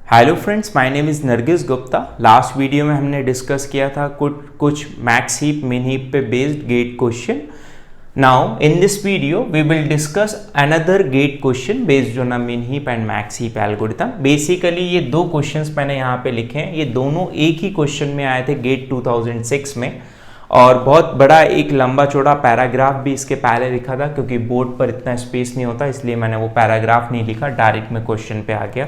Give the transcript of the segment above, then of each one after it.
Hello friends, my name is Nargis Gupta. Last video में हमने discuss किया था कुछ मैक्स हीप मिन हीप पे based GATE question. Now in this video we will discuss another GATE question based on a min heap and max heap algorithm. Basically ये दो questions मैंने यहाँ पे लिखे हैं, ये दोनों एक ही क्वेश्चन में आए थे गेट 2006 में, और बहुत बड़ा एक लंबा चौड़ा पैराग्राफ भी इसके पहले लिखा था, क्योंकि बोर्ड पर इतना स्पेस नहीं होता इसलिए मैंने वो पैराग्राफ नहीं लिखा, डायरेक्ट में क्वेश्चन पे आ गया।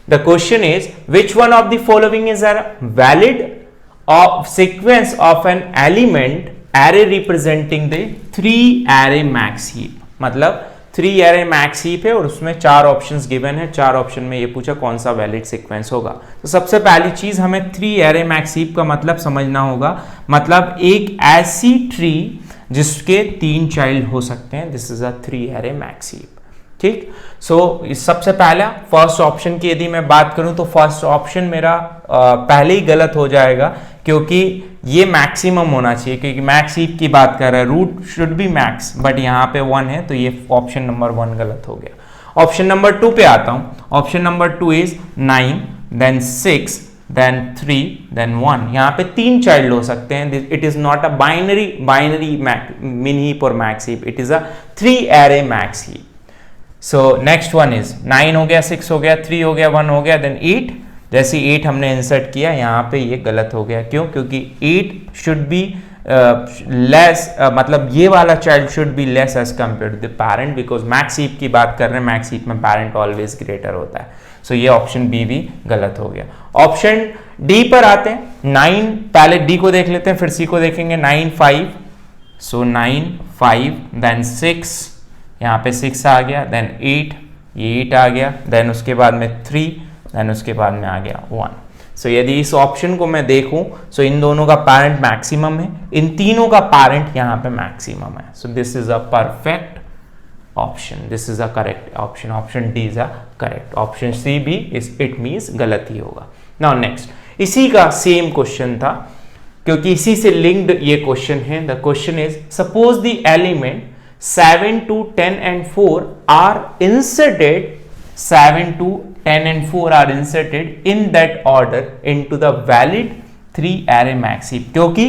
The question is, which one of the following is a valid sequence of an element array representing the 3 array max heap? मतलब 3 array max heap है और उसमें 4 ऑप्शंस गिवन है। 4 ऑप्शन में ये पूछा कौन सा वैलिड सीक्वेंस होगा। तो सबसे पहली चीज हमें 3 array max heap का मतलब समझना होगा। मतलब एक ऐसी ट्री जिसके 3 चाइल्ड हो सकते हैं, this is a 3 array max heap। ठीक, सो सबसे पहला फर्स्ट ऑप्शन की यदि मैं बात करूं तो फर्स्ट ऑप्शन मेरा पहले ही गलत हो जाएगा, क्योंकि ये मैक्सिमम होना चाहिए, क्योंकि मैक्स हीप की बात कर रहा है, root should be max, but यहाँ पे 1 है, तो ये ऑप्शन नंबर 1 गलत हो गया। ऑप्शन नंबर 2 पे आता हूं। Option number 2 is 9 then 6 then 3 then 1। यहाँ पे 3 चाइल्ड हो सकते हैं। It is not a binary min heap और max heap, it is a 3 array max heap. So next one is 9 हो गया, 6 हो गया, 3 हो गया, 1 हो गया, देन 8। जैसे 8 हमने इंसर्ट किया, यहाँ पे ये गलत हो गया। क्यों? क्योंकि 8 शुड बी लेस, मतलब ये वाला child should be less as compare to the parent, because max heap की बात कर रहे हैं, मैक्स हीप में पेरेंट ऑलवेज ग्रेटर होता है। सो ये ऑप्शन बी भी गलत हो गया। ऑप्शन डी पर आते हैं। 9, पहले डी को देख लेते हैं फिर सी को देखेंगे। 9 5, सो 9 5 देन 6, यहाँ पे 6 आ गया, देन 8, ये 8 आ गया, देन उसके बाद में 3, देन उसके बाद में आ गया 1। सो यदि इस ऑप्शन को मैं देखूं, सो इन दोनों का पेरेंट मैक्सिमम है, इन तीनों का पेरेंट यहाँ पे मैक्सिमम है। So this is a perfect option, this is a correct option. Option D is a correct. Option C भी इट मीन्स गलत ही होगा। नाउ नेक्स्ट, इसी का सेम क्वेश्चन था, क्योंकि इसी से लिंक्ड ये क्वेश्चन है। The question is, suppose the element 7 2 10 and 4 are inserted, 7 2 10 and 4 are inserted in that order into the valid 3 array max heap। क्योंकि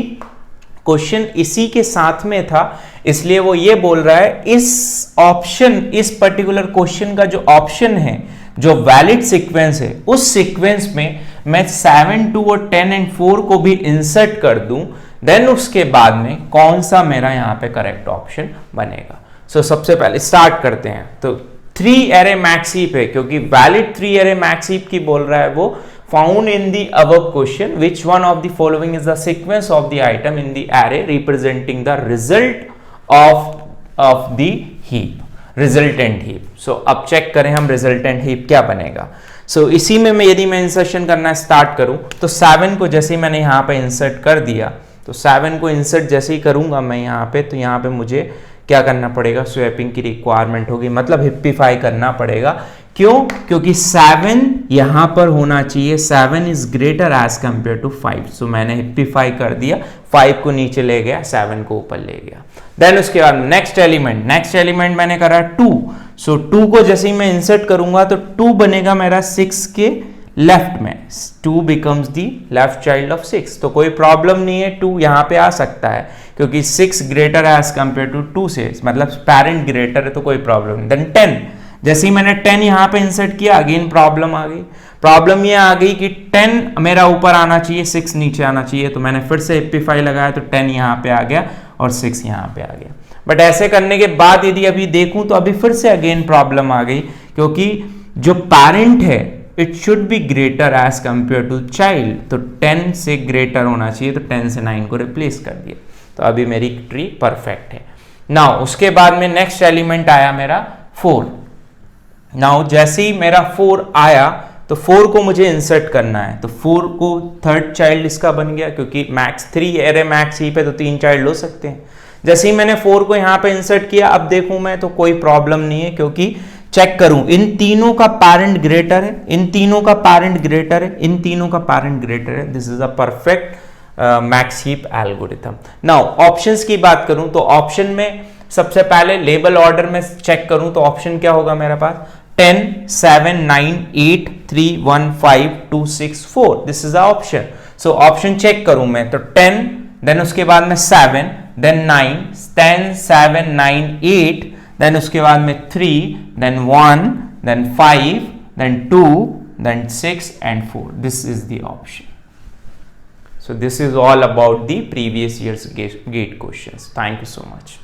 क्वेश्चन इसी के साथ में था, इसलिए वो ये बोल रहा है इस ऑप्शन, इस पर्टिकुलर क्वेश्चन का जो ऑप्शन है, जो वैलिड सीक्वेंस है, उस सीक्वेंस में मैं 7 2 और 10 and 4 को भी इंसर्ट कर दूं, देन उसके बाद में कौन सा मेरा यहाँ पे करेक्ट ऑप्शन बनेगा। सो सबसे पहले स्टार्ट करते हैं। तो 3 array max heap है, क्योंकि वैलिड 3 array max heap की बोल रहा है वो, found in the above question which one of the following is the sequence of the item in the array representing the result of the heap, resultant heap. So अब check करें हम resultant heap क्या बनेगा। सो इसी में यदि मैं insertion करना स्टार्ट करूं, तो 7 को जैसे मैंने यहाँ पे इंसर्ट कर दिया, तो 7 को इंसर्ट जैसे ही करूंगा मैं यहाँ पे, तो यहाँ पे मुझे क्या करना पड़ेगा, स्वैपिंग की रिक्वायरमेंट होगी, मतलब हिप्पीफाई करना पड़ेगा। क्यों? क्योंकि 7 यहाँ पर होना चाहिए, 7 is greater as compare to 5। So मैंने हिप्पीफाई कर दिया, 5 को नीचे ले गया, 7 को ऊपर ले गया। देन उसके बाद नेक्स्ट एलिमेंट मैंने करा 2। सो 2 को जैसे ही मैं इंसर्ट करूंगा, तो 2 बनेगा मेरा 6 के लेफ्ट में, 2 becomes the left child of 6। तो कोई प्रॉब्लम नहीं है, 2 यहाँ पे आ सकता है, क्योंकि 6 ग्रेटर एज कंपेयर टू 2 से, मतलब पेरेंट ग्रेटर है, तो कोई प्रॉब्लम नहीं। देन 10, जैसे ही मैंने 10 यहाँ पे इंसर्ट किया, अगेन प्रॉब्लम आ गई। प्रॉब्लम ये आ गई कि 10 मेरा ऊपर आना चाहिए, 6 नीचे आना चाहिए, तो मैंने फिर से हिप्पीफाई लगाया, तो 10 यहाँ पे आ गया और 6 यहाँ पे आ गया। बट ऐसे करने के बाद यदि अभी देखूं, तो अभी फिर से अगेन प्रॉब्लम आ गई, क्योंकि जो पेरेंट है it should be greater as compare to child, तो 10 से ग्रेटर होना चाहिए, तो 10 से 9 को रिप्लेस कर दिया, तो अभी मेरी ट्री परफेक्ट है। नाउ उसके बाद में नेक्स्ट एलिमेंट आया मेरा 4। नाउ जैसे ही मेरा 4 आया, तो 4 को मुझे इंसर्ट करना है, तो 4 को थर्ड चाइल्ड इसका बन गया, क्योंकि मैक्स 3 array max heap है, तो 3 चाइल्ड हो सकते हैं। जैसे ही मैंने 4 को यहाँ पे इंसर्ट किया, अब देखूं मैं, तो कोई प्रॉब्लम नहीं है, क्योंकि चेक करूं, इन तीनों का पेरेंट ग्रेटर है, इन तीनों का पेरेंट ग्रेटर है, इन तीनों का पेरेंट ग्रेटर है। This is a perfect max heap algorithm. Now options की बात करूं, तो ऑप्शन में सबसे पहले लेबल ऑर्डर में चेक करूं, तो ऑप्शन क्या होगा मेरे पास, 10 7 9 8 3 1 5 2 6 4 this is the option. So option check करूं मैं तो 10, देन उसके बाद में 7, देन 9, 10 7 9 8, देन उसके बाद में 3, then 1, then 5, then 2, then 6 and 4. This is the option. So this is all about the previous year's gate questions. Thank you so much.